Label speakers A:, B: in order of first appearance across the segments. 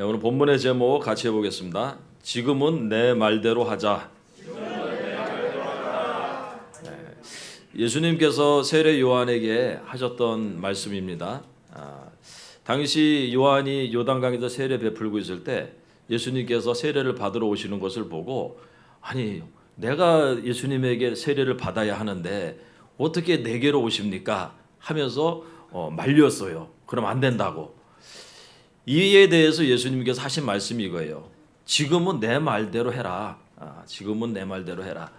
A: 오늘 본문의 제목 같이 해보겠습니다. 지금은 내 말대로 하자. 예수님께서 세례 요한에게 하셨던 말씀입니다. 당시 요한이 요단강에서 세례 베풀고 있을 때 예수님께서 세례를 받으러 오시는 것을 보고, 아니 내가 예수님에게 세례를 받아야 하는데 어떻게 내게로 오십니까? 하면서 말렸어요. 그럼 안 된다고. 이에 대해서 예수님께서 하신 말씀이 이거예요. 지금은 내 말대로 해라. 지금은 내 말대로 해라.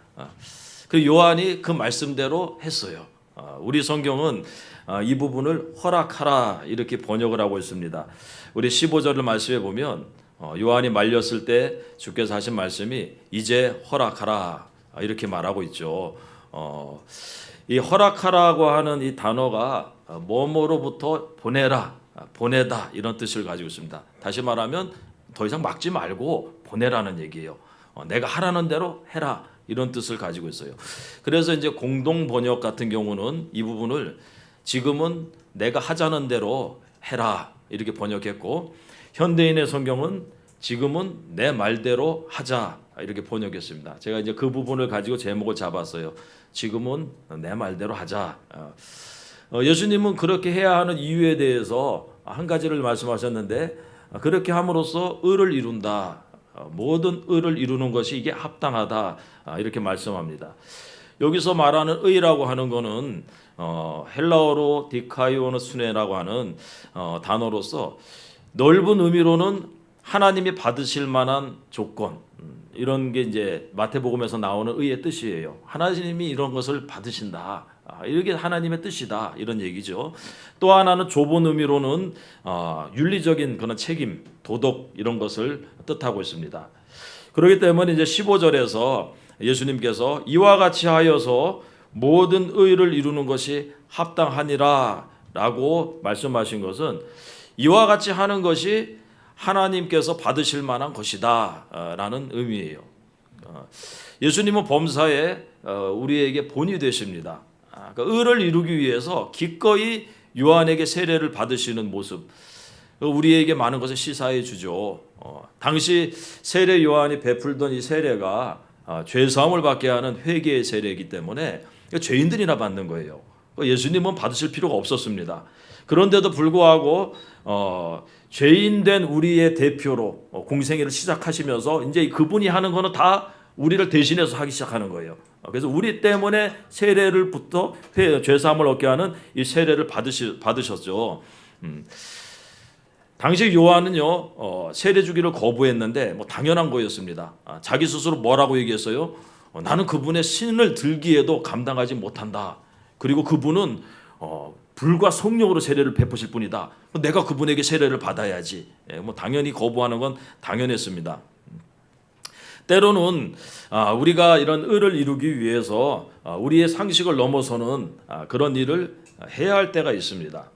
A: 그 요한이 그 말씀대로 했어요. 우리 성경은 이 부분을 허락하라 이렇게 번역을 하고 있습니다. 우리 15절을 말씀해 보면 요한이 말렸을 때 주께서 하신 말씀이 이제 허락하라 이렇게 말하고 있죠. 이 허락하라고 하는 이 단어가 뭐뭐로부터 보내라, 보내다 이런 뜻을 가지고 있습니다. 다시 말하면 더 이상 막지 말고 보내라는 얘기예요. 내가 하라는 대로 해라 이런 뜻을 가지고 있어요. 그래서 이제 공동 번역 같은 경우는 이 부분을 지금은 내가 하자는 대로 해라 이렇게 번역했고, 현대인의 성경은 지금은 내 말대로 하자 이렇게 번역했습니다. 제가 이제 그 부분을 가지고 제목을 잡았어요. 지금은 내 말대로 하자. 예수님은 그렇게 해야 하는 이유에 대해서 한 가지를 말씀하셨는데, 그렇게 함으로써 의를 이룬다. 모든 의를 이루는 것이 이게 합당하다 이렇게 말씀합니다. 여기서 말하는 의라고 하는 것은 헬라어로 디카이오노스네라고 하는 단어로서 넓은 의미로는 하나님이 받으실 만한 조건, 이런 게 이제 마태복음에서 나오는 의의 뜻이에요. 하나님이 이런 것을 받으신다. 이게 하나님의 뜻이다 이런 얘기죠. 또 하나는 좁은 의미로는 윤리적인 그런 책임, 도덕 이런 것을 뜻하고 있습니다. 그렇기 때문에 이제 15절에서 예수님께서 이와 같이 하여서 모든 의를 이루는 것이 합당하니라라고 말씀하신 것은 이와 같이 하는 것이 하나님께서 받으실 만한 것이다라는 의미예요. 예수님은 범사에 우리에게 본이 되십니다. 그러니까 의를 이루기 위해서 기꺼이 요한에게 세례를 받으시는 모습, 우리에게 많은 것을 시사해 주죠. 당시 세례 요한이 베풀던 이 세례가 죄사함을 받게 하는 회개의 세례이기 때문에 죄인들이나 받는 거예요. 예수님은 받으실 필요가 없었습니다. 그런데도 불구하고 죄인된 우리의 대표로 공생애를 시작하시면서 이제 그분이 하는 거는 다 우리를 대신해서 하기 시작하는 거예요. 그래서 우리 때문에 세례를부터 죄사함을 얻게 하는 이 세례를 받으셨죠. 당시 요한은요 세례 주기를 거부했는데 뭐 당연한 거였습니다. 자기 스스로 뭐라고 얘기했어요? 나는 그분의 신을 들기에도 감당하지 못한다. 그리고 그분은 불과 성령으로 세례를 베푸실 뿐이다. 내가 그분에게 세례를 받아야지. 뭐 당연히 거부하는 건 당연했습니다. 때로는 우리가 이런 의를 이루기 위해서 우리의 상식을 넘어서는 그런 일을 해야 할 때가 있습니다.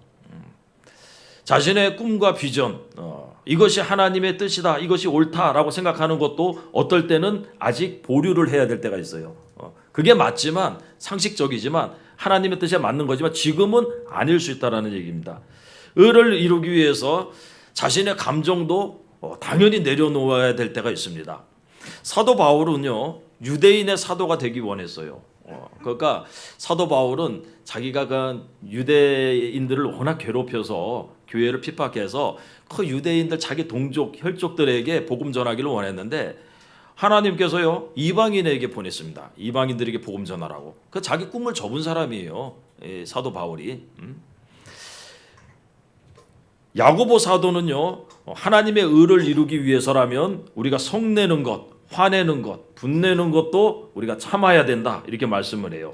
A: 자신의 꿈과 비전, 이것이 하나님의 뜻이다, 이것이 옳다라고 생각하는 것도 어떨 때는 아직 보류를 해야 될 때가 있어요. 그게 맞지만, 상식적이지만 하나님의 뜻에 맞는 거지만 지금은 아닐 수 있다는 얘기입니다. 의를 이루기 위해서 자신의 감정도 당연히 내려놓아야 될 때가 있습니다. 사도 바울은요 유대인의 사도가 되기 원했어요. 그러니까 사도 바울은 자기가 그 유대인들을 워낙 괴롭혀서 교회를 핍박해서 그 유대인들 자기 동족 혈족들에게 복음 전하기를 원했는데, 하나님께서요 이방인에게 보냈습니다. 이방인들에게 복음 전하라고. 그 자기 꿈을 접은 사람이에요, 사도 바울이. 야고보 사도는요 하나님의 의를 이루기 위해서라면 우리가 성내는 것, 화내는 것, 분내는 것도 우리가 참아야 된다 이렇게 말씀을 해요.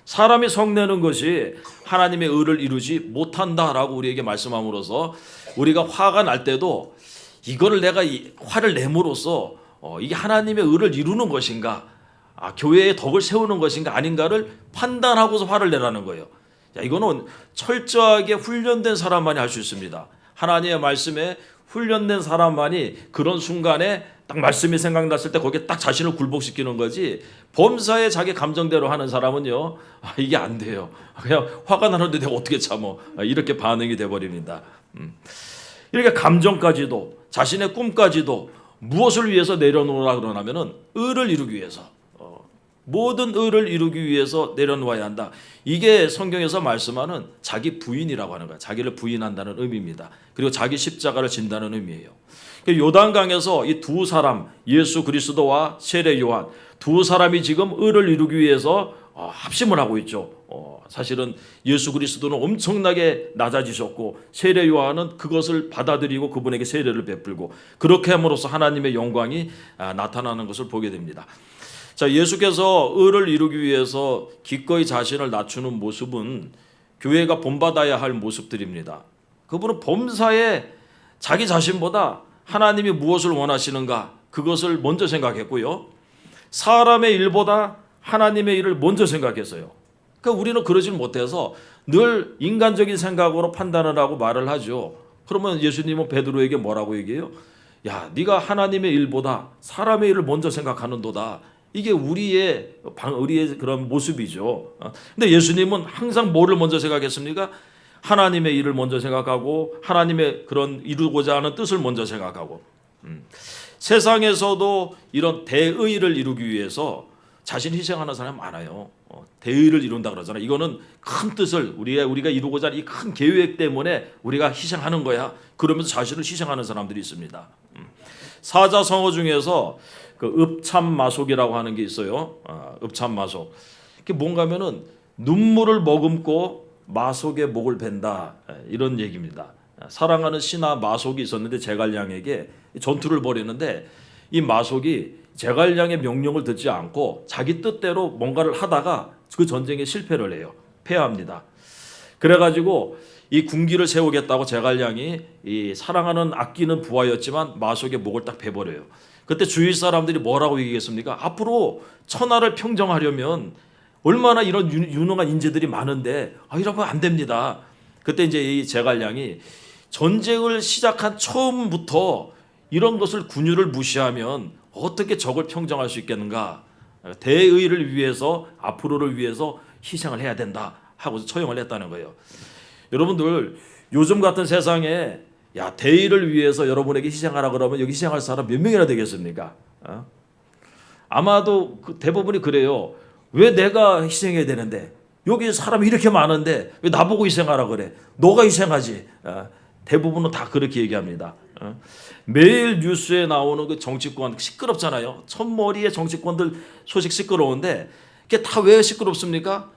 A: 사람이 성내는 것이 하나님의 의를 이루지 못한다라고 우리에게 말씀함으로써 우리가 화가 날 때도 이거를 내가 화를 내므로써 이게 하나님의 의를 이루는 것인가, 교회의 덕을 세우는 것인가 아닌가를 판단하고서 화를 내라는 거예요. 이거는 철저하게 훈련된 사람만이 할 수 있습니다. 하나님의 말씀에 훈련된 사람만이 그런 순간에 딱 말씀이 생각났을 때 거기에 딱 자신을 굴복시키는 거지, 범사에 자기 감정대로 하는 사람은요 이게 안 돼요. 그냥 화가 나는데 내가 어떻게 참어, 이렇게 반응이 돼버립니다. 이렇게 감정까지도 자신의 꿈까지도 무엇을 위해서 내려놓으라 그러냐면은 의를 이루기 위해서, 모든 의를 이루기 위해서 내려놓아야 한다. 이게 성경에서 말씀하는 자기 부인이라고 하는 거야. 자기를 부인한다는 의미입니다. 그리고 자기 십자가를 진다는 의미예요. 요단강에서 이 두 사람, 예수 그리스도와 세례 요한 두 사람이 지금 의를 이루기 위해서 합심을 하고 있죠. 사실은 예수 그리스도는 엄청나게 낮아지셨고 세례 요한은 그것을 받아들이고 그분에게 세례를 베풀고 그렇게 함으로써 하나님의 영광이 나타나는 것을 보게 됩니다. 자, 예수께서 의를 이루기 위해서 기꺼이 자신을 낮추는 모습은 교회가 본받아야 할 모습들입니다. 그분은 범사에 자기 자신보다 하나님이 무엇을 원하시는가 그것을 먼저 생각했고요. 사람의 일보다 하나님의 일을 먼저 생각했어요. 그러니까 우리는 그러질 못해서 늘 인간적인 생각으로 판단을 하고 말을 하죠. 그러면 예수님은 베드로에게 뭐라고 얘기해요? 야, 네가 하나님의 일보다 사람의 일을 먼저 생각하는도다. 이게 우리의 그런 모습이죠. 근데 예수님은 항상 뭐를 먼저 생각했습니까? 하나님의 일을 먼저 생각하고 하나님의 그런 이루고자 하는 뜻을 먼저 생각하고 세상에서도 이런 대의를 이루기 위해서 자신 희생하는 사람이 많아요. 대의를 이룬다 그러잖아요. 이거는 큰 뜻을 우리가 이루고자 하는 이 큰 계획 때문에 우리가 희생하는 거야. 그러면서 자신을 희생하는 사람들이 있습니다. 사자성어 중에서 그 읍참마속이라고 하는 게 있어요. 읍참마속. 이게 뭔가면은 눈물을 머금고 마속에 목을 벤다 이런 얘기입니다. 사랑하는 신하 마속이 있었는데 제갈량에게 전투를 벌이는데 이 마속이 제갈량의 명령을 듣지 않고 자기 뜻대로 뭔가를 하다가 그 전쟁에 실패를 해요. 패합니다. 그래가지고 이 군기를 세우겠다고 제갈량이 이 사랑하는 아끼는 부하였지만 마속의 목을 딱 베버려요. 그때 주위 사람들이 뭐라고 얘기했습니까? 앞으로 천하를 평정하려면 얼마나 이런 유능한 인재들이 많은데 이러면 안 됩니다. 그때 이제 이 제갈량이 전쟁을 시작한 처음부터 이런 것을 군유를 무시하면 어떻게 적을 평정할 수 있겠는가? 대의를 위해서 앞으로를 위해서 희생을 해야 된다 하고 처형을 했다는 거예요. 여러분들 요즘 같은 세상에 대의를 위해서 여러분에게 희생하라 그러면 여기 희생할 사람 몇 명이나 되겠습니까? 아마도 대부분이 그래요. 왜 내가 희생해야 되는데 여기 사람이 이렇게 많은데 왜 나보고 희생하라 그래? 너가 희생하지. 대부분은 다 그렇게 얘기합니다. 매일 뉴스에 나오는 그 정치권 시끄럽잖아요. 첫머리의 정치권들 소식 시끄러운데 그게 다 왜 시끄럽습니까?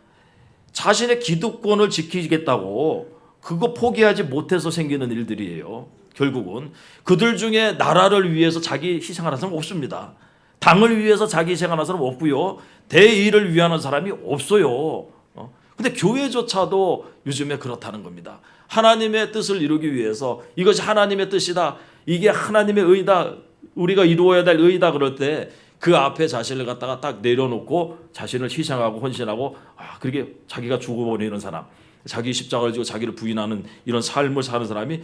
A: 자신의 기득권을 지키겠다고 그거 포기하지 못해서 생기는 일들이에요. 결국은 그들 중에 나라를 위해서 자기 희생하는 사람 없습니다. 당을 위해서 자기 희생하는 사람 없고요. 대의를 위하는 사람이 없어요. 근데 교회조차도 요즘에 그렇다는 겁니다. 하나님의 뜻을 이루기 위해서 이것이 하나님의 뜻이다. 이게 하나님의 의다. 우리가 이루어야 될 의다 그럴 때 그 앞에 자신을 갖다가 딱 내려놓고 자신을 희생하고 헌신하고 그렇게 자기가 죽어버리는 사람, 자기 십자가를 지고 자기를 부인하는 이런 삶을 사는 사람이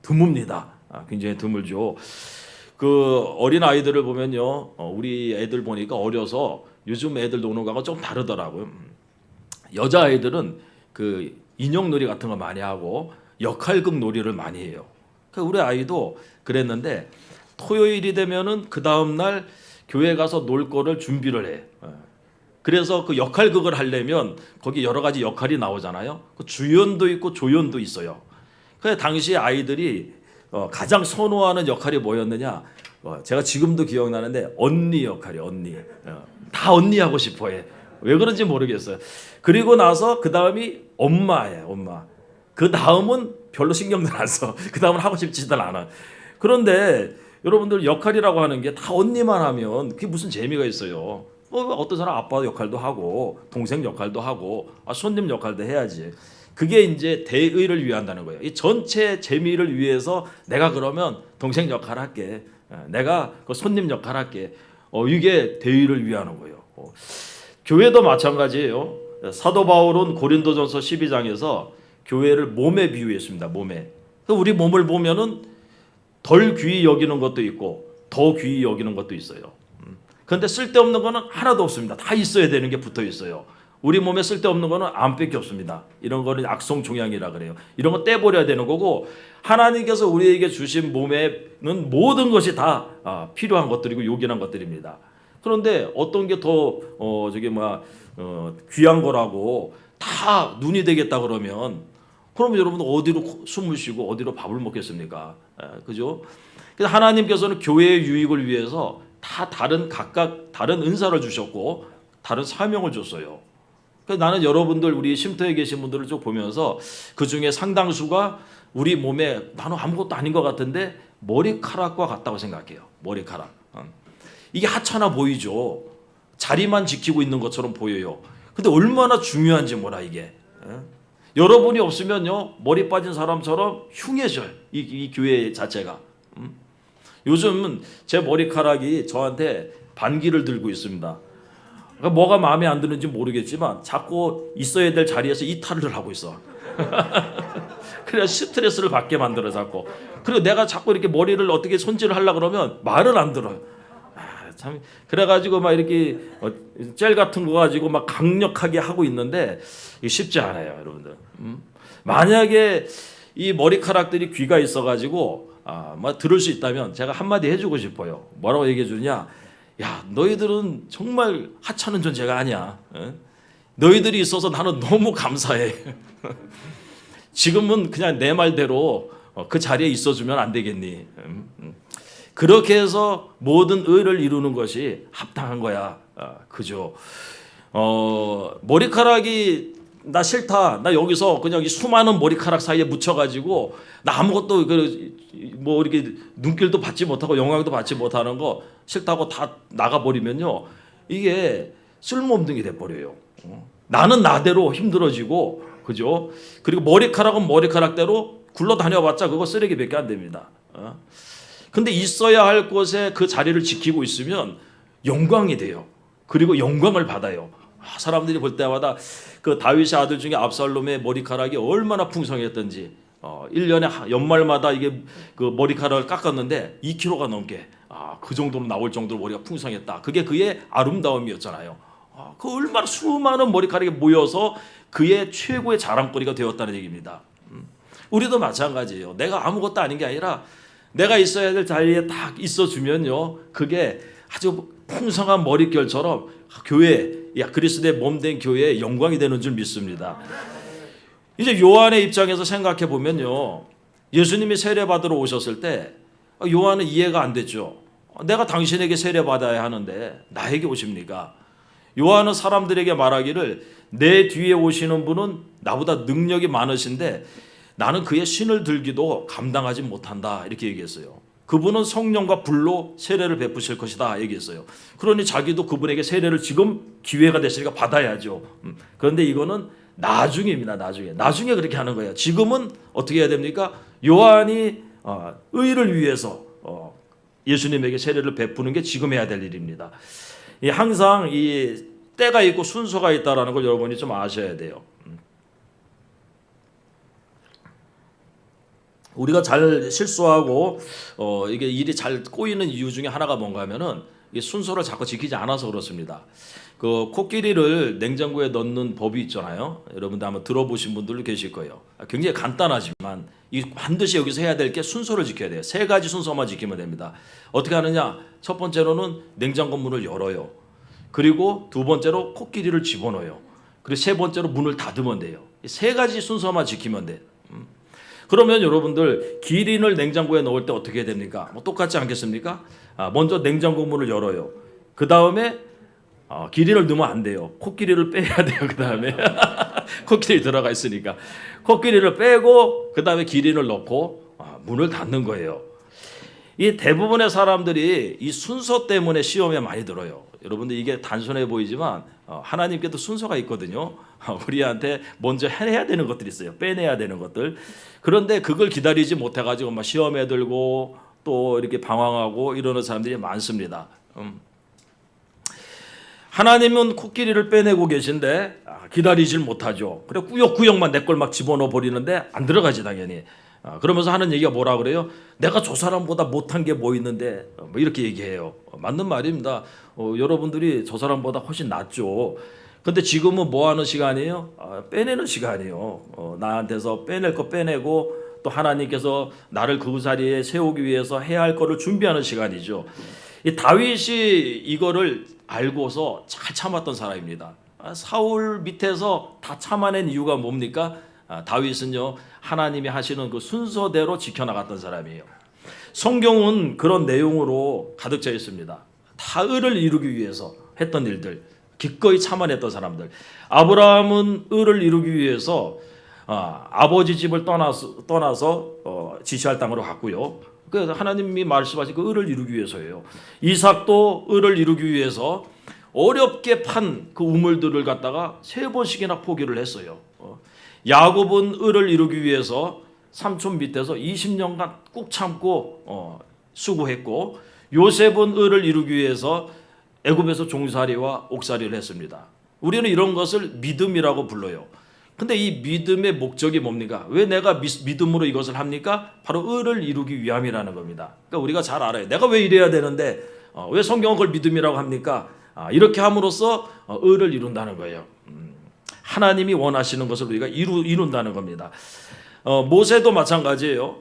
A: 드뭅니다. 굉장히 드물죠. 그 어린 아이들을 보면요, 우리 애들 보니까 어려서 요즘 애들 노는 거하고 좀 다르더라고요. 여자 아이들은 그 인형놀이 같은 거 많이 하고 역할극 놀이를 많이 해요. 그러니까 우리 아이도 그랬는데 토요일이 되면은 그 다음 날 교회 가서 놀 거를 준비를 해. 그래서 그 역할극을 하려면 거기 여러 가지 역할이 나오잖아요. 그 주연도 있고 조연도 있어요. 그래서 당시 아이들이 가장 선호하는 역할이 뭐였느냐? 제가 지금도 기억나는데 언니 역할이 언니. 다 언니 하고 싶어해. 왜 그런지 모르겠어요. 그리고 나서 그 다음이 엄마예요. 엄마. 그 다음은 별로 신경들 안 써. 그 다음은 하고 싶지들 않아. 그런데 여러분들 역할이라고 하는 게 다 언니만 하면 그게 무슨 재미가 있어요. 어떤 사람 아빠 역할도 하고 동생 역할도 하고 손님 역할도 해야지. 그게 이제 대의를 위한다는 거예요. 이 전체 재미를 위해서 내가 그러면 동생 역할 할게. 내가 그 손님 역할 할게. 이게 대의를 위하는 거예요. 교회도 마찬가지예요. 사도 바울은 고린도전서 12장에서 교회를 몸에 비유했습니다. 몸에. 우리 몸을 보면은 덜 귀히 여기는 것도 있고 더 귀히 여기는 것도 있어요. 그런데 쓸데없는 거는 하나도 없습니다. 다 있어야 되는 게 붙어 있어요. 우리 몸에 쓸데없는 거는 암밖에 없습니다. 이런 거는 악성 종양이라 그래요. 이런 거 떼버려야 되는 거고, 하나님께서 우리에게 주신 몸에는 모든 것이 다 필요한 것들이고 요긴한 것들입니다. 그런데 어떤 게 더 귀한 거라고 다 눈이 되겠다 그러면 여러분 어디로 숨을 쉬고 어디로 밥을 먹겠습니까? 그죠? 그래서 하나님께서는 교회의 유익을 위해서 다 각각 다른 은사를 주셨고 다른 사명을 줬어요. 그래서 나는 여러분들, 우리 쉼터에 계신 분들을 쭉 보면서 그 중에 상당수가 우리 몸에 나는 아무것도 아닌 것 같은데 머리카락과 같다고 생각해요. 머리카락. 이게 하찮아 보이죠. 자리만 지키고 있는 것처럼 보여요. 근데 얼마나 중요한지 몰라 이게. 여러분이 없으면요, 머리 빠진 사람처럼 흉해져요. 이 교회 자체가. 요즘은 제 머리카락이 저한테 반기를 들고 있습니다. 그러니까 뭐가 마음에 안 드는지 모르겠지만 자꾸 있어야 될 자리에서 이탈을 하고 있어. 그래서 스트레스를 받게 만들어 자꾸. 그리고 내가 자꾸 이렇게 머리를 어떻게 손질을 하려고 그러면 말을 안 들어요. 참, 그래가지고 막 이렇게 젤 같은 거 가지고 막 강력하게 하고 있는데 이게 쉽지 않아요, 여러분들. 만약에 이 머리카락들이 귀가 있어가지고 막 들을 수 있다면 제가 한마디 해주고 싶어요. 뭐라고 얘기해 주냐? 야, 너희들은 정말 하찮은 존재가 아니야. 너희들이 있어서 나는 너무 감사해. 지금은 그냥 내 말대로 그 자리에 있어주면 안 되겠니? 그렇게 해서 모든 의를 이루는 것이 합당한 거야. 그죠? 머리카락이 나 싫다. 나 여기서 그냥 이 수많은 머리카락 사이에 묻혀가지고 나 아무것도 뭐 이렇게 눈길도 받지 못하고 영향도 받지 못하는 거 싫다고 다 나가버리면요, 이게 쓸모없는 게 돼버려요. 나는 나대로 힘들어지고, 그죠? 그리고 머리카락은 머리카락대로 굴러다녀봤자 그거 쓰레기밖에 안 됩니다. 근데 있어야 할 곳에 그 자리를 지키고 있으면 영광이 돼요. 그리고 영광을 받아요. 사람들이 볼 때마다 그 다윗의 아들 중에 압살롬의 머리카락이 얼마나 풍성했던지, 1년에 연말마다 이게 그 머리카락을 깎았는데 2kg가 넘게, 그 정도로 나올 정도로 머리가 풍성했다. 그게 그의 아름다움이었잖아요. 그 얼마나 수많은 머리카락이 모여서 그의 최고의 자랑거리가 되었다는 얘기입니다. 우리도 마찬가지예요. 내가 아무것도 아닌 게 아니라 내가 있어야 될 자리에 딱 있어주면요, 그게 아주 풍성한 머릿결처럼 교회, 그리스도의 몸된 교회의 영광이 되는 줄 믿습니다. 이제 요한의 입장에서 생각해 보면요, 예수님이 세례 받으러 오셨을 때 요한은 이해가 안 됐죠. 내가 당신에게 세례 받아야 하는데 나에게 오십니까? 요한은 사람들에게 말하기를 내 뒤에 오시는 분은 나보다 능력이 많으신데 나는 그의 신을 들기도 감당하지 못한다, 이렇게 얘기했어요. 그분은 성령과 불로 세례를 베푸실 것이다 얘기했어요. 그러니 자기도 그분에게 세례를 지금 기회가 됐으니까 받아야죠. 그런데 이거는 나중입니다. 나중에 그렇게 하는 거예요. 지금은 어떻게 해야 됩니까? 요한이 의를 위해서 예수님에게 세례를 베푸는 게 지금 해야 될 일입니다. 항상 이 때가 있고 순서가 있다라는 걸 여러분이 좀 아셔야 돼요. 우리가 잘 실수하고 이게 일이 잘 꼬이는 이유 중에 하나가 뭔가 하면은 이 순서를 자꾸 지키지 않아서 그렇습니다. 그 코끼리를 냉장고에 넣는 법이 있잖아요. 여러분들 한번 들어보신 분들도 계실 거예요. 굉장히 간단하지만 이 반드시 여기서 해야 될 게 순서를 지켜야 돼요. 3가지 순서만 지키면 됩니다. 어떻게 하느냐? 첫 번째로는 냉장고 문을 열어요. 그리고 2번째로 코끼리를 집어넣어요. 그리고 3번째로 문을 닫으면 돼요. 이 3가지 순서만 지키면 돼요. 그러면 여러분들 기린을 냉장고에 넣을 때 어떻게 해야 됩니까? 뭐 똑같지 않겠습니까? 먼저 냉장고 문을 열어요. 그 다음에 기린을 넣으면 안 돼요. 코끼리를 빼야 돼요. 그 다음에 코끼리 들어가 있으니까 코끼리를 빼고 그 다음에 기린을 넣고 문을 닫는 거예요. 이 대부분의 사람들이 이 순서 때문에 시험에 많이 들어요. 여러분들 이게 단순해 보이지만 하나님께도 순서가 있거든요. 우리한테 먼저 해내야 되는 것들이 있어요. 빼내야 되는 것들. 그런데 그걸 기다리지 못해가지고 막 시험에 들고 또 이렇게 방황하고 이러는 사람들이 많습니다. 하나님은 코끼리를 빼내고 계신데 기다리질 못하죠. 그래 꾸역꾸역만 내 걸 막 집어넣어 버리는데 안 들어가지 당연히. 그러면서 하는 얘기가 뭐라 그래요? 내가 저 사람보다 못한 게 뭐 있는데 뭐 이렇게 얘기해요. 맞는 말입니다. 여러분들이 저 사람보다 훨씬 낫죠. 근데 지금은 뭐 하는 시간이에요? 빼내는 시간이에요. 나한테서 빼낼 거 빼내고 또 하나님께서 나를 그 자리에 세우기 위해서 해야 할 거를 준비하는 시간이죠. 이 다윗이 이거를 알고서 잘 참았던 사람입니다. 사울 밑에서 다 참아낸 이유가 뭡니까? 다윗은요, 하나님이 하시는 그 순서대로 지켜나갔던 사람이에요. 성경은 그런 내용으로 가득 차 있습니다. 다 의를 이루기 위해서 했던 일들, 기꺼이 참아냈던 사람들. 아브라함은 의를 이루기 위해서 아버지 집을 떠나서 지시할 땅으로 갔고요. 그래서 하나님이 말씀하신 그 의를 이루기 위해서예요. 이삭도 의를 이루기 위해서 어렵게 판 그 우물들을 갖다가 3번씩이나 포기를 했어요. 야곱은 의를 이루기 위해서 삼촌 밑에서 20년간 꾹 참고 수고했고, 요셉은 의를 이루기 위해서 애굽에서 종살이와 옥살이를 했습니다. 우리는 이런 것을 믿음이라고 불러요. 근데 이 믿음의 목적이 뭡니까? 왜 내가 믿음으로 이것을 합니까? 바로 의를 이루기 위함이라는 겁니다. 그러니까 우리가 잘 알아요. 내가 왜 이래야 되는데 왜 성경은 그걸 믿음이라고 합니까? 이렇게 함으로써 의를 이룬다는 거예요. 하나님이 원하시는 것을 우리가 이룬다는 겁니다. 모세도 마찬가지예요.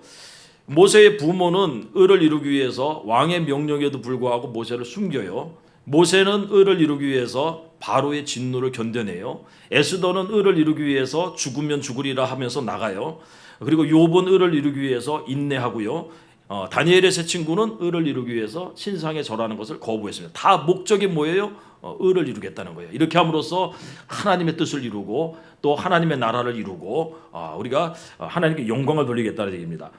A: 모세의 부모는 의를 이루기 위해서 왕의 명령에도 불구하고 모세를 숨겨요. 모세는 의를 이루기 위해서 바로의 진노를 견뎌내요. 에스더는 의를 이루기 위해서 죽으면 죽으리라 하면서 나가요. 그리고 욥은 의를 이루기 위해서 인내하고요. 다니엘의 세 친구는 의를 이루기 위해서 신상에 절하는 것을 거부했습니다. 다 목적이 뭐예요? 의를 이루겠다는 거예요. 이렇게 함으로써 하나님의 뜻을 이루고 또 하나님의 나라를 이루고 우리가 하나님께 영광을 돌리겠다는 얘기입니다.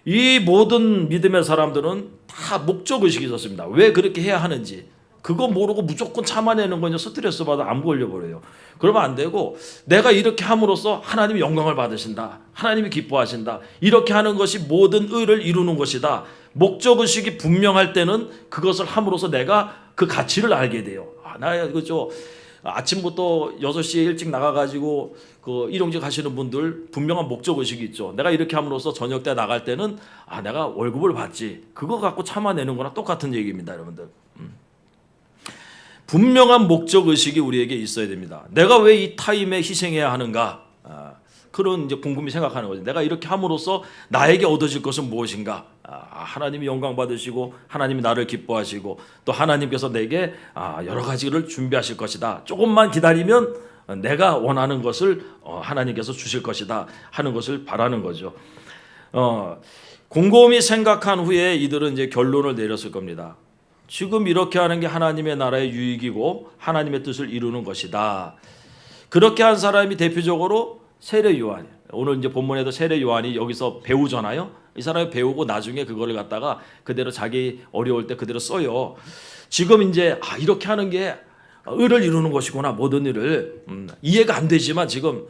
A: 이 모든 믿음의 사람들은 다 목적의식이 있었습니다. 왜 그렇게 해야 하는지. 그거 모르고 무조건 참아내는 건 스트레스 받아 안 걸려버려요. 그러면 안 되고, 내가 이렇게 함으로써 하나님이 영광을 받으신다, 하나님이 기뻐하신다, 이렇게 하는 것이 모든 의를 이루는 것이다. 목적의식이 분명할 때는 그것을 함으로써 내가 그 가치를 알게 돼요. 나 그죠? 아침부터 6시에 일찍 나가가지고 그 일용직 하시는 분들 분명한 목적의식이 있죠. 내가 이렇게 함으로써 저녁 때 나갈 때는 내가 월급을 받지. 그거 갖고 참아내는 거랑 똑같은 얘기입니다, 여러분들. 분명한 목적의식이 우리에게 있어야 됩니다. 내가 왜 이 타임에 희생해야 하는가? 그런 이제 곰곰이 생각하는 거죠. 내가 이렇게 함으로써 나에게 얻어질 것은 무엇인가? 하나님이 영광 받으시고 하나님이 나를 기뻐하시고 또 하나님께서 내게 여러 가지를 준비하실 것이다. 조금만 기다리면 내가 원하는 것을 하나님께서 주실 것이다 하는 것을 바라는 거죠. 곰곰이 생각한 후에 이들은 이제 결론을 내렸을 겁니다. 지금 이렇게 하는 게 하나님의 나라의 유익이고 하나님의 뜻을 이루는 것이다. 그렇게 한 사람이 대표적으로 세례 요한이에요. 오늘 이제 본문에도 세례 요한이 여기서 배우잖아요. 이 사람이 배우고 나중에 그거를 갖다가 그대로 자기 어려울 때 그대로 써요. 지금 이제 이렇게 하는 게 의를 이루는 것이구나. 모든 일을 이해가 안 되지만 지금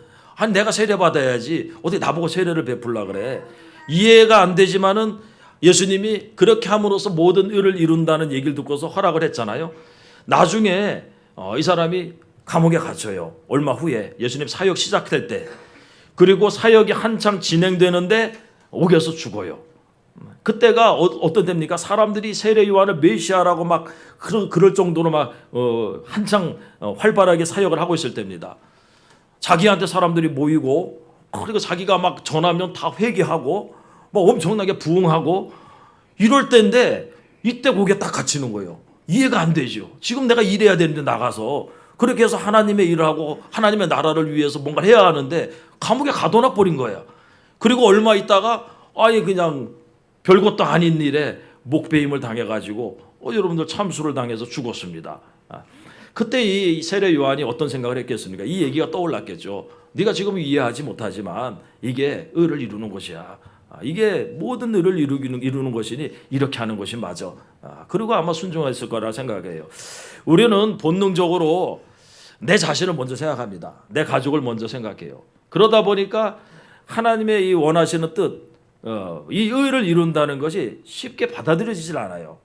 A: 내가 세례 받아야지 어떻게 나보고 세례를 베풀라 그래. 이해가 안 되지만은 예수님이 그렇게 함으로써 모든 의를 이룬다는 얘기를 듣고서 허락을 했잖아요. 나중에 이 사람이 감옥에 갇혀요. 얼마 후에 예수님 사역 시작될 때. 그리고 사역이 한창 진행되는데 옥에서 죽어요. 그때가 어떤 때입니까? 사람들이 세례 요한을 메시아라고 막 그럴 정도로 막 한창 활발하게 사역을 하고 있을 때입니다. 자기한테 사람들이 모이고 그리고 자기가 막 전하면 다 회개하고 막 엄청나게 부응하고 이럴 때인데 이때 거기에 딱 갇히는 거예요. 이해가 안 되죠. 지금 내가 일해야 되는데 나가서 그렇게 해서 하나님의 일을 하고 하나님의 나라를 위해서 뭔가를 해야 하는데 감옥에 가둬놔 버린 거야. 그리고 얼마 있다가 그냥 별것도 아닌 일에 목배임을 당해가지고 여러분들 참수를 당해서 죽었습니다. 그때 이 세례 요한이 어떤 생각을 했겠습니까? 이 얘기가 떠올랐겠죠. 네가 지금 이해하지 못하지만 이게 의를 이루는 것이야. 이게 모든 의를 이루는 것이니 이렇게 하는 것이 맞아. 그리고 아마 순종했을 거라 생각해요. 우리는 본능적으로 내 자신을 먼저 생각합니다. 내 가족을 먼저 생각해요. 그러다 보니까 하나님의 이 원하시는 뜻, 이 의를 이룬다는 것이 쉽게 받아들여지질 않아요.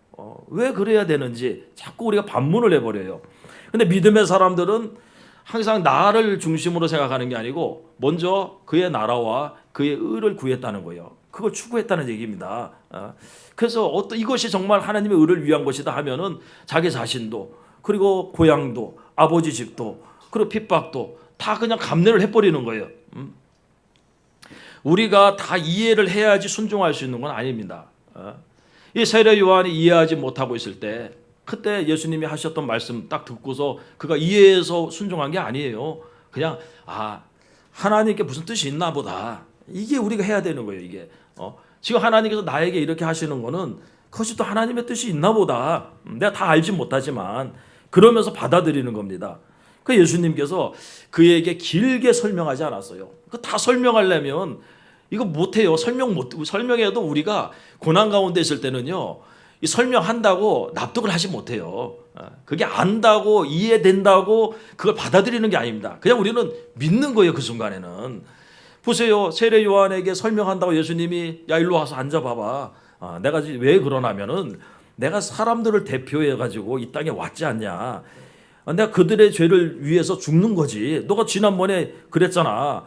A: 왜 그래야 되는지 자꾸 우리가 반문을 해버려요. 근데 믿음의 사람들은 항상 나를 중심으로 생각하는 게 아니고 먼저 그의 나라와 그의 의를 구했다는 거예요. 그걸 추구했다는 얘기입니다. 그래서 이것이 정말 하나님의 의를 위한 것이다 하면은 자기 자신도 그리고 고향도 아버지 집도 그리고 핍박도 다 그냥 감내를 해버리는 거예요. 우리가 다 이해를 해야지 순종할 수 있는 건 아닙니다. 이 세례 요한이 이해하지 못하고 있을 때 그때 예수님이 하셨던 말씀 딱 듣고서 그가 이해해서 순종한 게 아니에요. 그냥 하나님께 무슨 뜻이 있나 보다. 이게 우리가 해야 되는 거예요. 이게 지금 하나님께서 나에게 이렇게 하시는 거는 그것이 또 하나님의 뜻이 있나 보다. 내가 다 알지 못하지만 그러면서 받아들이는 겁니다. 그 예수님께서 그에게 길게 설명하지 않았어요. 그 다 설명하려면 이거 못해요. 설명해도 우리가 고난 가운데 있을 때는요, 이 설명한다고 납득을 하지 못해요. 그게 안다고 이해된다고 그걸 받아들이는 게 아닙니다. 그냥 우리는 믿는 거예요. 그 순간에는. 보세요. 세례 요한에게 설명한다고 예수님이 야 일로 와서 앉아봐봐. 내가 왜 그러냐면은 내가 사람들을 대표해 가지고 이 땅에 왔지 않냐. 내가 그들의 죄를 위해서 죽는 거지. 너가 지난번에 그랬잖아.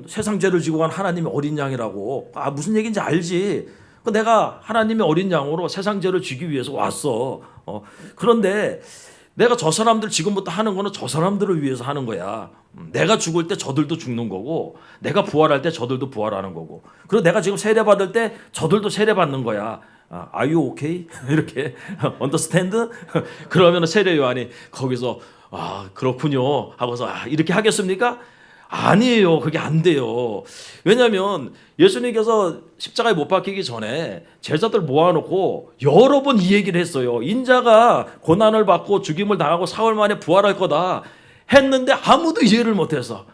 A: 세상 죄를 지고 간 하나님의 어린 양이라고. 무슨 얘기인지 알지. 내가 하나님의 어린 양으로 세상 죄를 지기 위해서 왔어. 그런데 내가 저 사람들 지금부터 하는 거는 저 사람들을 위해서 하는 거야. 내가 죽을 때 저들도 죽는 거고, 내가 부활할 때 저들도 부활하는 거고, 그리고 내가 지금 세례 받을 때 저들도 세례 받는 거야. Are you okay? 이렇게 understand? 그러면 세례 요한이 거기서 그렇군요 하고서 이렇게 하겠습니까? 아니에요. 그게 안 돼요. 왜냐하면 예수님께서 십자가에 못 박히기 전에 제자들 모아놓고 여러 번 이 얘기를 했어요. 인자가 고난을 받고 죽임을 당하고 사흘 만에 부활할 거다 했는데 아무도 이해를 못해서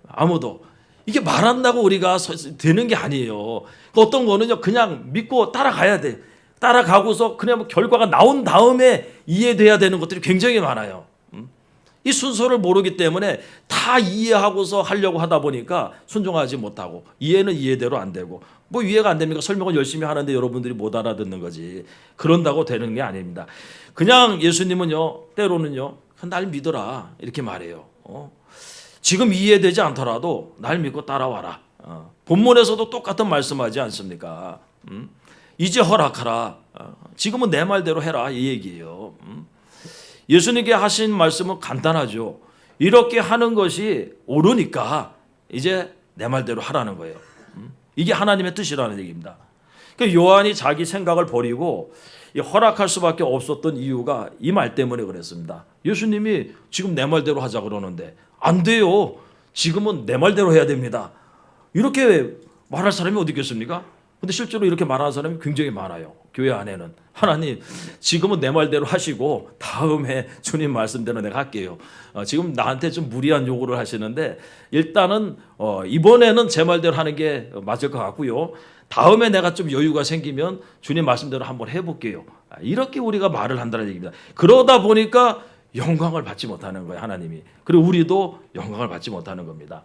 A: 아무도. 이게 말한다고 우리가 되는 게 아니에요. 어떤 거는요 그냥 믿고 따라가야 돼. 따라가고서 그냥 결과가 나온 다음에 이해돼야 되는 것들이 굉장히 많아요. 이 순서를 모르기 때문에 다 이해하고서 하려고 하다 보니까 순종하지 못하고 이해는 이해대로 안 되고 뭐 이해가 안 됩니까? 설명을 열심히 하는데 여러분들이 못 알아듣는 거지. 그런다고 되는 게 아닙니다. 그냥 예수님은요 때로는요 날 믿어라 이렇게 말해요. 지금 이해되지 않더라도 날 믿고 따라와라. 본문에서도 똑같은 말씀하지 않습니까? 이제 허락하라. 지금은 내 말대로 해라 이 얘기예요. 예수님께 하신 말씀은 간단하죠. 이렇게 하는 것이 옳으니까 이제 내 말대로 하라는 거예요. 이게 하나님의 뜻이라는 얘기입니다. 그러니까 요한이 자기 생각을 버리고 허락할 수밖에 없었던 이유가 이 말 때문에 그랬습니다. 예수님이 지금 내 말대로 하자 그러는데 안 돼요. 지금은 내 말대로 해야 됩니다. 이렇게 말할 사람이 어디 있겠습니까? 근데 실제로 이렇게 말하는 사람이 굉장히 많아요. 교회 안에는. 하나님 지금은 내 말대로 하시고 다음에 주님 말씀대로 내가 할게요. 지금 나한테 좀 무리한 요구를 하시는데 일단은 이번에는 제 말대로 하는 게 맞을 것 같고요. 다음에 내가 좀 여유가 생기면 주님 말씀대로 한번 해볼게요. 이렇게 우리가 말을 한다는 얘기입니다. 그러다 보니까 영광을 받지 못하는 거예요. 하나님이. 그리고 우리도 영광을 받지 못하는 겁니다.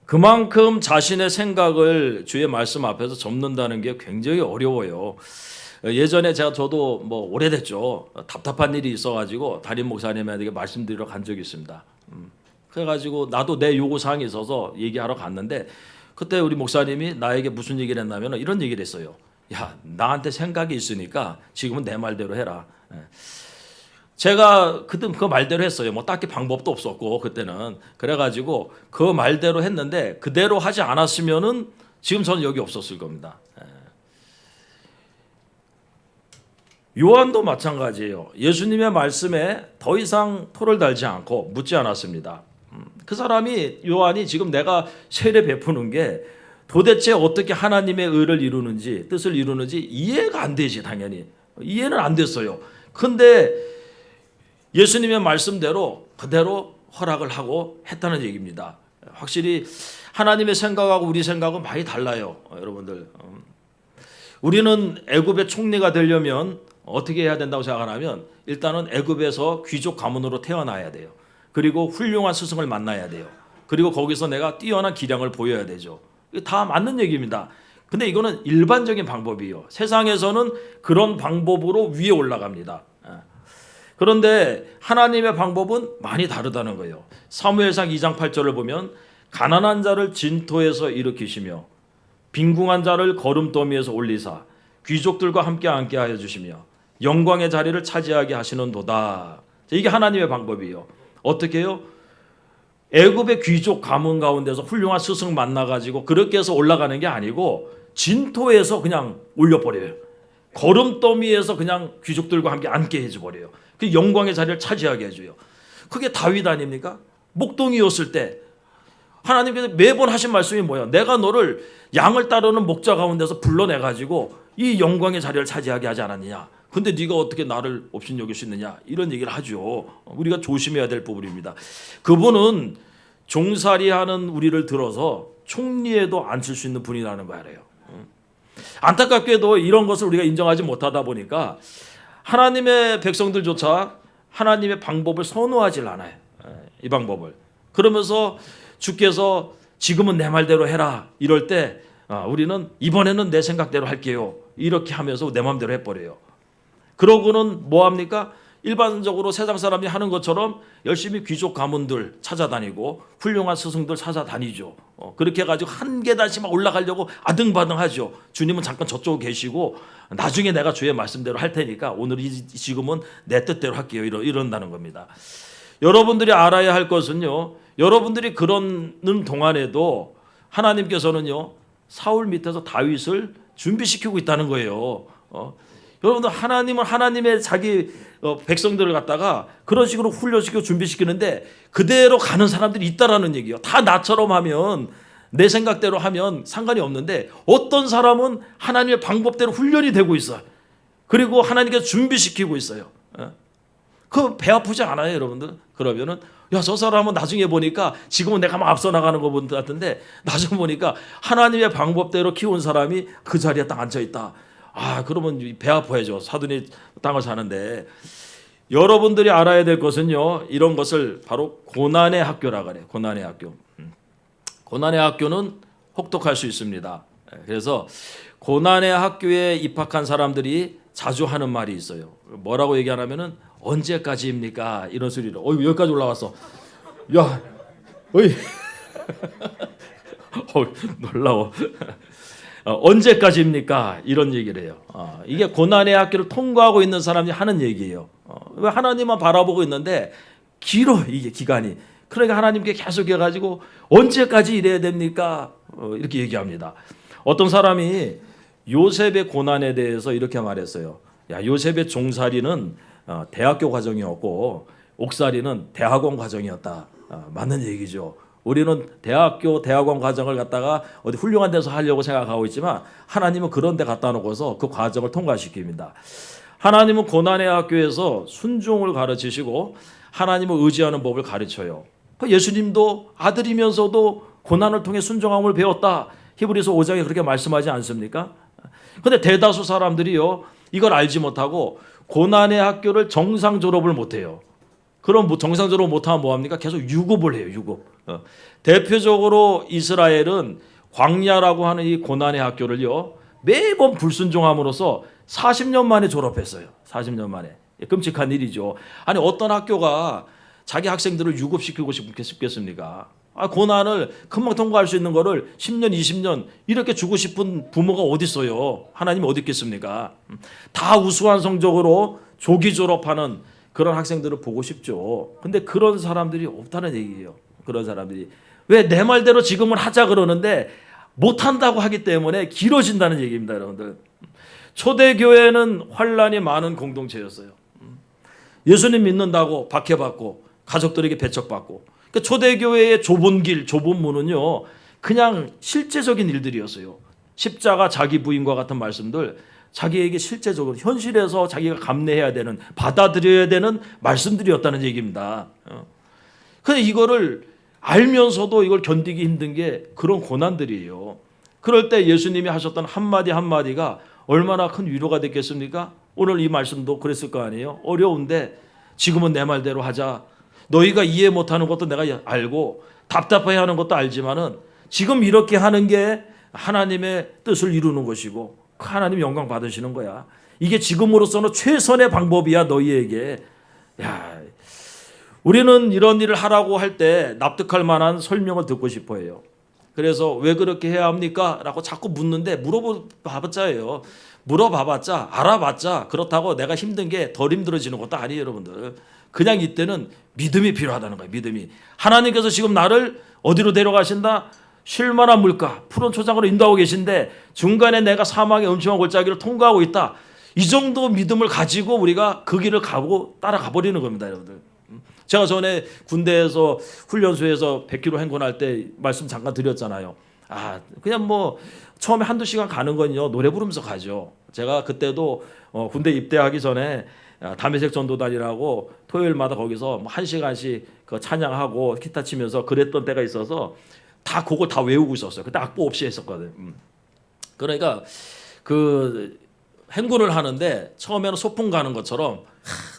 A: 그만큼 자신의 생각을 주의 말씀 앞에서 접는다는 게 굉장히 어려워요. 예전에 저도 뭐 오래됐죠. 답답한 일이 있어가지고 담임 목사님에게 말씀드리러 간 적이 있습니다. 그래가지고 나도 내 요구사항이 있어서 얘기하러 갔는데 그때 우리 목사님이 나에게 무슨 얘기를 했냐면 이런 얘기를 했어요. 야, 나한테 생각이 있으니까 지금은 내 말대로 해라. 제가 그때 그 말대로 했어요. 뭐 딱히 방법도 없었고 그때는. 그래가지고 그 말대로 했는데 그대로 하지 않았으면은 지금 저는 여기 없었을 겁니다. 요한도 마찬가지예요. 예수님의 말씀에 더 이상 토를 달지 않고 묻지 않았습니다. 그 사람이 요한이 지금 내가 세례 베푸는 게 도대체 어떻게 하나님의 의를 이루는지 뜻을 이루는지 이해가 안 되지. 당연히 이해는 안 됐어요. 근데 예수님의 말씀대로 그대로 허락을 하고 했다는 얘기입니다. 확실히 하나님의 생각하고 우리 생각은 많이 달라요. 여러분들 우리는 애굽의 총리가 되려면 어떻게 해야 된다고 생각하냐면 일단은 애굽에서 귀족 가문으로 태어나야 돼요. 그리고 훌륭한 스승을 만나야 돼요. 그리고 거기서 내가 뛰어난 기량을 보여야 되죠. 다 맞는 얘기입니다. 근데 이거는 일반적인 방법이에요. 세상에서는 그런 방법으로 위에 올라갑니다. 그런데 하나님의 방법은 많이 다르다는 거예요. 사무엘상 2장 8절을 보면 가난한 자를 진토에서 일으키시며 빈궁한 자를 거름더미에서 올리사 귀족들과 함께 앉게 하여 주시며 영광의 자리를 차지하게 하시는도다. 이게 하나님의 방법이에요. 어떻게 해요? 애굽의 귀족 가문 가운데서 훌륭한 스승 만나가지고 그렇게 해서 올라가는 게 아니고 진토에서 그냥 올려버려요. 거름더미에서 그냥 귀족들과 함께 앉게 해줘버려요. 그 영광의 자리를 차지하게 해줘요. 그게 다윗 아닙니까? 목동이었을 때 하나님께서 매번 하신 말씀이 뭐야? 내가 너를 양을 따르는 목자 가운데서 불러내가지고 이 영광의 자리를 차지하게 하지 않았느냐? 근데 네가 어떻게 나를 업신여길 수 있느냐? 이런 얘기를 하죠. 우리가 조심해야 될 부분입니다. 그분은 종살이하는 우리를 들어서 총리에도 앉힐 수 있는 분이라는 거 알아요. 안타깝게도 이런 것을 우리가 인정하지 못하다 보니까 하나님의 백성들조차 하나님의 방법을 선호하지 않아요. 이 방법을. 그러면서 주께서 지금은 내 말대로 해라 이럴 때 우리는 이번에는 내 생각대로 할게요. 이렇게 하면서 내 마음대로 해버려요. 그러고는 뭐합니까? 일반적으로 세상 사람이 하는 것처럼 열심히 귀족 가문들 찾아다니고 훌륭한 스승들 찾아다니죠. 그렇게 해가지고 한 계단씩 막 올라가려고 아등바등하죠. 주님은 잠깐 저쪽에 계시고 나중에 내가 주의 말씀대로 할 테니까 오늘 지금은 내 뜻대로 할게요. 이런다는 겁니다. 여러분들이 알아야 할 것은요. 여러분들이 그러는 동안에도 하나님께서는요. 사울 밑에서 다윗을 준비시키고 있다는 거예요. 여러분들 하나님은 하나님의 자기 백성들을 갖다가 그런 식으로 훈련시키고 준비시키는데 그대로 가는 사람들이 있다라는 얘기예요. 다 나처럼 하면 내 생각대로 하면 상관이 없는데 어떤 사람은 하나님의 방법대로 훈련이 되고 있어요. 그리고 하나님께서 준비시키고 있어요. 그 배 아프지 않아요, 여러분들? 그러면은 야, 저 사람은 나중에 보니까 지금은 내가 막 앞서 나가는 것 같은데 나중에 보니까 하나님의 방법대로 키운 사람이 그 자리에 딱 앉아 있다. 그러면 배 아파야죠. 사돈이 땅을 사는데. 여러분들이 알아야 될 것은요. 이런 것을 바로 고난의 학교라 그래요. 고난의 학교. 고난의 학교는 혹독할 수 있습니다. 그래서 고난의 학교에 입학한 사람들이 자주 하는 말이 있어요. 뭐라고 얘기하냐면은 언제까지입니까? 이런 소리를. 여기까지 올라왔어. 야, 어이. 놀라워. 언제까지입니까? 이런 얘기를 해요. 이게 고난의 학교를 통과하고 있는 사람이 하는 얘기예요. 왜 하나님만 바라보고 있는데 길어 이게 기간이. 그러니까 하나님께 계속 해가지고 언제까지 이래야 됩니까? 이렇게 얘기합니다. 어떤 사람이 요셉의 고난에 대해서 이렇게 말했어요. 야, 요셉의 종살이는 대학교 과정이었고 옥살이는 대학원 과정이었다. 맞는 얘기죠. 우리는 대학원 과정을 갖다가 어디 훌륭한 데서 하려고 생각하고 있지만 하나님은 그런 데 갖다 놓고서 그 과정을 통과시킵니다. 하나님은 고난의 학교에서 순종을 가르치시고 하나님을 의지하는 법을 가르쳐요. 예수님도 아들이면서도 고난을 통해 순종함을 배웠다. 히브리서 5장에 그렇게 말씀하지 않습니까? 근데 대다수 사람들이요. 이걸 알지 못하고 고난의 학교를 정상 졸업을 못해요. 그럼 정상 졸업 못하면 뭐합니까? 계속 유급을 해요. 유급. 대표적으로 이스라엘은 광야라고 하는 이 고난의 학교를요. 매번 불순종함으로써 40년 만에 졸업했어요. 40년 만에. 끔찍한 일이죠. 아니 어떤 학교가 자기 학생들을 유급시키고 싶겠습니까? 고난을 금방 통과할 수 있는 거를 10년, 20년 이렇게 주고 싶은 부모가 어디 있어요? 하나님이 어디 있겠습니까? 다 우수한 성적으로 조기 졸업하는 그런 학생들을 보고 싶죠. 근데 그런 사람들이 없다는 얘기예요. 그런 사람들이. 왜 내 말대로 지금은 하자 그러는데 못한다고 하기 때문에 길어진다는 얘기입니다. 여러분들. 초대교회는 환란이 많은 공동체였어요. 예수님 믿는다고 박해받고 가족들에게 배척받고. 그러니까 초대교회의 좁은 길, 좁은 문은요. 그냥 실제적인 일들이었어요. 십자가 자기 부인과 같은 말씀들 자기에게 실제적으로 현실에서 자기가 감내해야 되는 받아들여야 되는 말씀들이었다는 얘기입니다. 근데 이거를 알면서도 이걸 견디기 힘든 게 그런 고난들이에요. 그럴 때 예수님이 하셨던 한마디 한마디가 얼마나 큰 위로가 됐겠습니까? 오늘 이 말씀도 그랬을 거 아니에요. 어려운데 지금은 내 말대로 하자. 너희가 이해 못하는 것도 내가 알고 답답해하는 것도 알지만은 지금 이렇게 하는 게 하나님의 뜻을 이루는 것이고 하나님 영광 받으시는 거야. 이게 지금으로서는 최선의 방법이야 너희에게. 야, 우리는 이런 일을 하라고 할 때 납득할 만한 설명을 듣고 싶어 해요. 그래서 왜 그렇게 해야 합니까? 라고 자꾸 묻는데 물어봐봤자예요. 물어봐봤자 알아봤자 그렇다고 내가 힘든 게 덜 힘들어지는 것도 아니에요, 여러분들. 그냥 이때는 믿음이 필요하다는 거예요. 믿음이. 하나님께서 지금 나를 어디로 데려가신다? 쉴만한 물가, 푸른 초장으로 인도하고 계신데 중간에 내가 사망의 음침한 골짜기를 통과하고 있다. 이 정도 믿음을 가지고 우리가 그 길을 가고 따라가 버리는 겁니다, 여러분들. 제가 전에 군대에서 훈련소에서 100km 행군할 때 말씀 잠깐 드렸잖아요. 그냥 뭐 처음에 한두 시간 가는 건요 노래 부르면서 가죠. 제가 그때도 군대 입대하기 전에 담에색 전도단이라고 토요일마다 거기서 뭐 1시간씩 그 찬양하고 기타 치면서 그랬던 때가 있어서 다 그걸 다 외우고 있었어요. 그때 악보 없이 했었거든. 그러니까 그 행군을 하는데 처음에는 소풍 가는 것처럼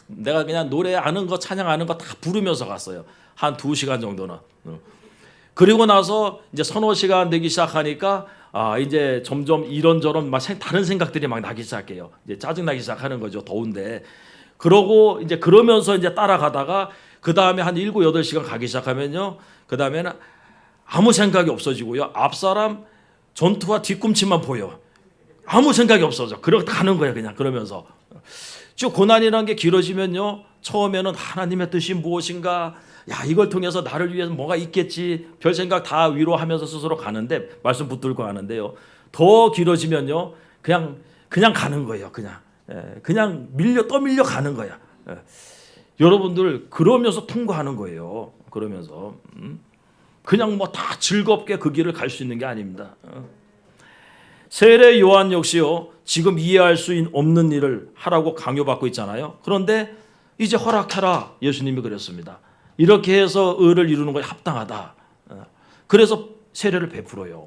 A: 내가 그냥 노래 아는 거 찬양 아는 거 다 부르면서 갔어요. 한 2시간 정도는. 그리고 나서 이제 서너 시간 되기 시작하니까 이제 점점 이런저런 막 다른 생각들이 막 나기 시작해요. 이제 짜증 나기 시작하는 거죠. 더운데. 그러고 이제 그러면서 이제 따라가다가 그 다음에 한 7, 8시간 가기 시작하면요. 그 다음에는 아무 생각이 없어지고요. 앞사람 전투와 뒤꿈치만 보여. 아무 생각이 없어져. 그렇게 가는 거예요. 그냥 그러면서. 즉 고난이라는 게 길어지면요. 처음에는 하나님의 뜻이 무엇인가? 야, 이걸 통해서 나를 위해서 뭐가 있겠지. 별 생각 다 위로하면서 스스로 가는데 말씀 붙들고 가는데요. 더 길어지면요. 그냥 가는 거예요. 그냥 떠밀려 가는 거야. 여러분들 그러면서 통과하는 거예요. 그러면서 그냥 뭐 다 즐겁게 그 길을 갈 수 있는 게 아닙니다. 세례 요한 역시요. 지금 이해할 수 없는 일을 하라고 강요받고 있잖아요. 그런데 이제 허락하라. 예수님이 그랬습니다. 이렇게 해서 의를 이루는 것이 합당하다. 그래서 세례를 베풀어요.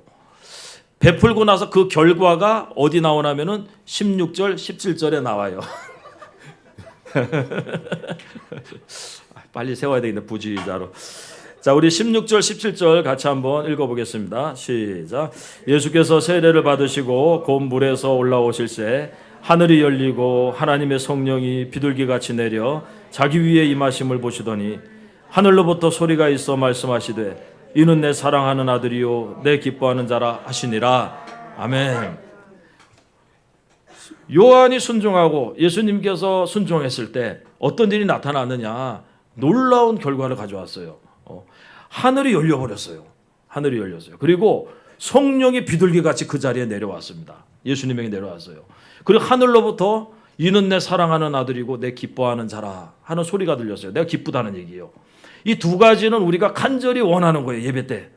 A: 베풀고 나서 그 결과가 어디 나오냐면은 16절, 17절에 나와요. 빨리 세워야 되겠네, 부지자로. 자, 우리 16절, 17절 같이 한번 읽어보겠습니다. 시작. 예수께서 세례를 받으시고 곧 물에서 올라오실새 하늘이 열리고 하나님의 성령이 비둘기같이 내려 자기 위에 임하심을 보시더니 하늘로부터 소리가 있어 말씀하시되 이는 내 사랑하는 아들이요 내 기뻐하는 자라 하시니라. 아멘. 요한이 순종하고 예수님께서 순종했을 때 어떤 일이 나타나느냐, 놀라운 결과를 가져왔어요. 하늘이 열려버렸어요. 하늘이 열렸어요. 그리고 성령이 비둘기같이 그 자리에 내려왔습니다. 예수님에게 내려왔어요. 그리고 하늘로부터 이는 내 사랑하는 아들이고 내 기뻐하는 자라 하는 소리가 들렸어요. 내가 기쁘다는 얘기예요. 이 두 가지는 우리가 간절히 원하는 거예요. 예배 때.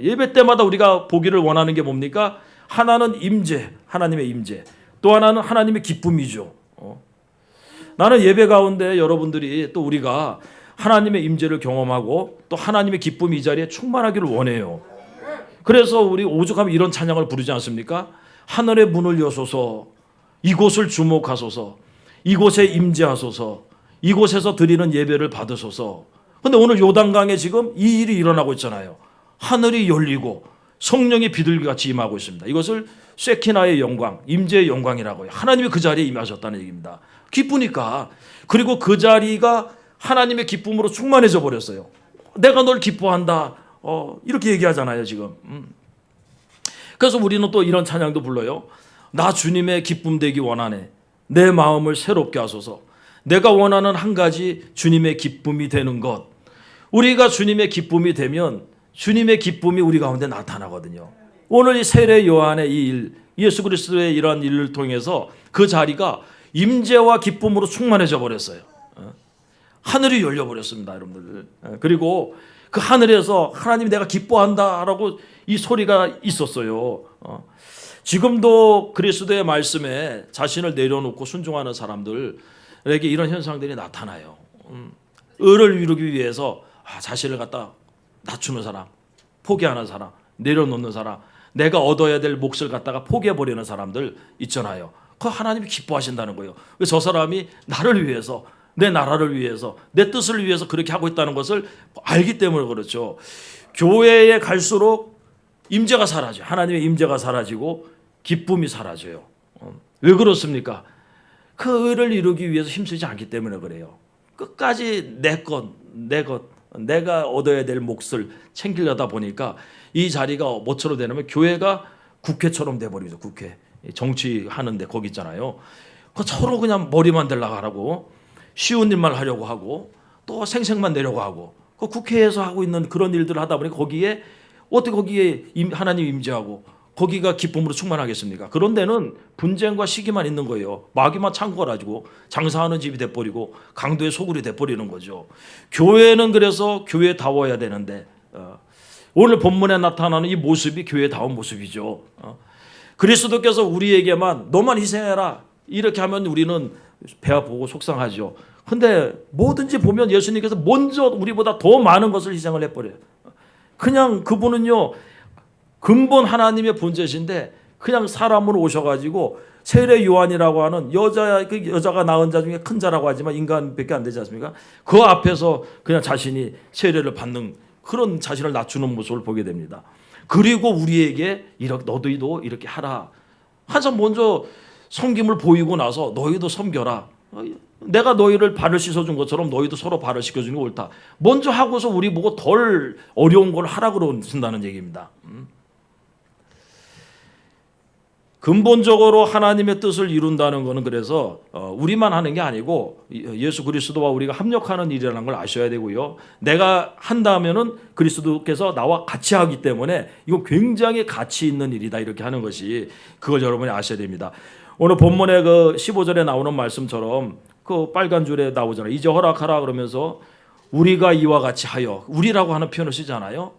A: 예배 때마다 우리가 보기를 원하는 게 뭡니까? 하나는 임재, 하나님의 임재. 또 하나는 하나님의 기쁨이죠. 나는 예배 가운데 여러분들이 또 우리가 하나님의 임재를 경험하고 또 하나님의 기쁨이 이 자리에 충만하기를 원해요. 그래서 우리 오죽하면 이런 찬양을 부르지 않습니까? 하늘의 문을 여소서, 이곳을 주목하소서, 이곳에 임재하소서, 이곳에서 드리는 예배를 받으소서. 근데 오늘 요단강에 지금 이 일이 일어나고 있잖아요. 하늘이 열리고 성령이 비둘기같이 임하고 있습니다. 이것을 쉐키나의 영광, 임재의 영광이라고 해요. 하나님이 그 자리에 임하셨다는 얘기입니다. 기쁘니까. 그리고 그 자리가 하나님의 기쁨으로 충만해져 버렸어요. 내가 널 기뻐한다. 이렇게 얘기하잖아요, 지금. 그래서 우리는 또 이런 찬양도 불러요. 나 주님의 기쁨 되기 원하네. 내 마음을 새롭게 하소서. 내가 원하는 한 가지 주님의 기쁨이 되는 것. 우리가 주님의 기쁨이 되면 주님의 기쁨이 우리 가운데 나타나거든요. 오늘 이 세례 요한의 이 일, 예수 그리스도의 이러한 일을 통해서 그 자리가 임재와 기쁨으로 충만해져 버렸어요. 하늘이 열려버렸습니다, 여러분들. 그리고 그 하늘에서 하나님이 내가 기뻐한다라고 이 소리가 있었어요. 지금도 그리스도의 말씀에 자신을 내려놓고 순종하는 사람들에게 이런 현상들이 나타나요. 의를 이루기 위해서 자신을 갖다 낮추는 사람, 포기하는 사람, 내려놓는 사람, 내가 얻어야 될 몫을 갖다가 포기해버리는 사람들 있잖아요. 그 하나님이 기뻐하신다는 거예요. 왜 저 사람이 나를 위해서, 내 나라를 위해서, 내 뜻을 위해서 그렇게 하고 있다는 것을 알기 때문에 그렇죠. 교회에 갈수록 임재가 사라져요. 하나님의 임재가 사라지고 기쁨이 사라져요. 왜 그렇습니까? 그 의를 이루기 위해서 힘쓰지 않기 때문에 그래요. 끝까지 내 것, 내가 얻어야 될 몫을 챙기려다 보니까 이 자리가 뭐처럼 되냐면 교회가 국회처럼 돼버리죠. 국회 정치하는데 거기 있잖아요. 그 서로 그냥 머리만 대려고 하고 쉬운 일만 하려고 하고 또 생색만 내려고 하고 그 국회에서 하고 있는 그런 일들을 하다 보니 거기에 어떻게 거기에 하나님 임재하고 거기가 기쁨으로 충만하겠습니까? 그런 데는 분쟁과 시기만 있는 거예요. 마귀만 창고 가지고 장사하는 집이 돼버리고 강도의 소굴이 돼버리는 거죠. 교회는 그래서 교회다워야 되는데 오늘 본문에 나타나는 이 모습이 교회다운 모습이죠. 그리스도께서 우리에게만 너만 희생해라 이렇게 하면 우리는 배 아프고 속상하죠. 근데 뭐든지 보면 예수님께서 먼저 우리보다 더 많은 것을 희생을 해버려요. 그냥 그분은요 근본 하나님의 본체신데 그냥 사람으로 오셔가지고 세례 요한이라고 하는 여자가 낳은 자 중에 큰 자라고 하지만 인간밖에 안 되지 않습니까? 그 앞에서 그냥 자신이 세례를 받는 그런 자신을 낮추는 모습을 보게 됩니다. 그리고 우리에게 너희도 이렇게 하라. 항상 먼저 섬김을 보이고 나서 너희도 섬겨라. 내가 너희를 발을 씻어준 것처럼 너희도 서로 발을 씻겨주는 게 옳다. 먼저 하고서 우리 보고 덜 어려운 걸 하라고 그러신다는 얘기입니다. 근본적으로 하나님의 뜻을 이룬다는 것은 그래서 우리만 하는 게 아니고 예수 그리스도와 우리가 합력하는 일이라는 걸 아셔야 되고요. 내가 한다면은 그리스도께서 나와 같이 하기 때문에 이건 굉장히 가치 있는 일이다 이렇게 하는 것이 그걸 여러분이 아셔야 됩니다. 오늘 본문의 그 15절에 나오는 말씀처럼 그 빨간 줄에 나오잖아요. 이제 허락하라 그러면서 우리가 이와 같이 하여 우리라고 하는 표현을 쓰잖아요.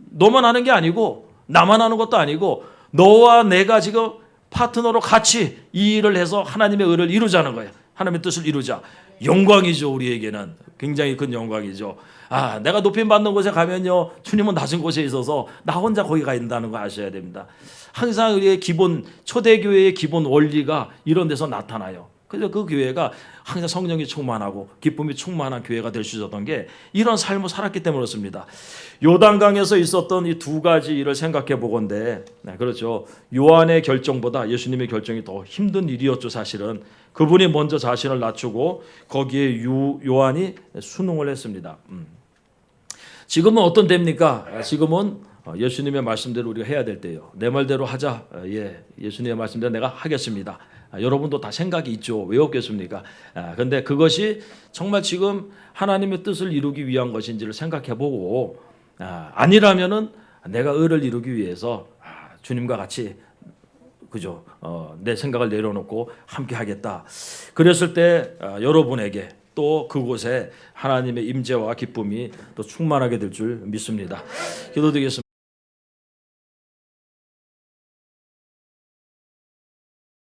A: 너만 하는 게 아니고 나만 하는 것도 아니고 너와 내가 지금 파트너로 같이 이 일을 해서 하나님의 의를 이루자는 거예요. 하나님의 뜻을 이루자. 영광이죠. 우리에게는 굉장히 큰 영광이죠. 내가 높임 받는 곳에 가면요 주님은 낮은 곳에 있어서 나 혼자 거기 가 있다는 거 아셔야 됩니다. 항상 우리의 기본 초대교회의 기본 원리가 이런 데서 나타나요. 그래서 그 교회가 항상 성령이 충만하고 기쁨이 충만한 교회가 될 수 있었던 게 이런 삶을 살았기 때문에 그렇습니다. 요단강에서 있었던 이 두 가지 일을 생각해 보건대 그렇죠. 요한의 결정보다 예수님의 결정이 더 힘든 일이었죠. 사실은 그분이 먼저 자신을 낮추고 거기에 요한이 순응을 했습니다. 지금은 어떤 때입니까? 지금은 예수님의 말씀대로 우리가 해야 될 때예요. 내 말대로 하자. 예수님의 말씀대로 내가 하겠습니다. 여러분도 다 생각이 있죠. 왜 없겠습니까? 그런데 그것이 정말 지금 하나님의 뜻을 이루기 위한 것인지를 생각해보고 아니라면은 내가 의를 이루기 위해서 주님과 같이 그죠? 내 생각을 내려놓고 함께 하겠다. 그랬을 때 여러분에게 또 그곳에 하나님의 임재와 기쁨이 또 충만하게 될 줄 믿습니다. 기도드리겠습니다.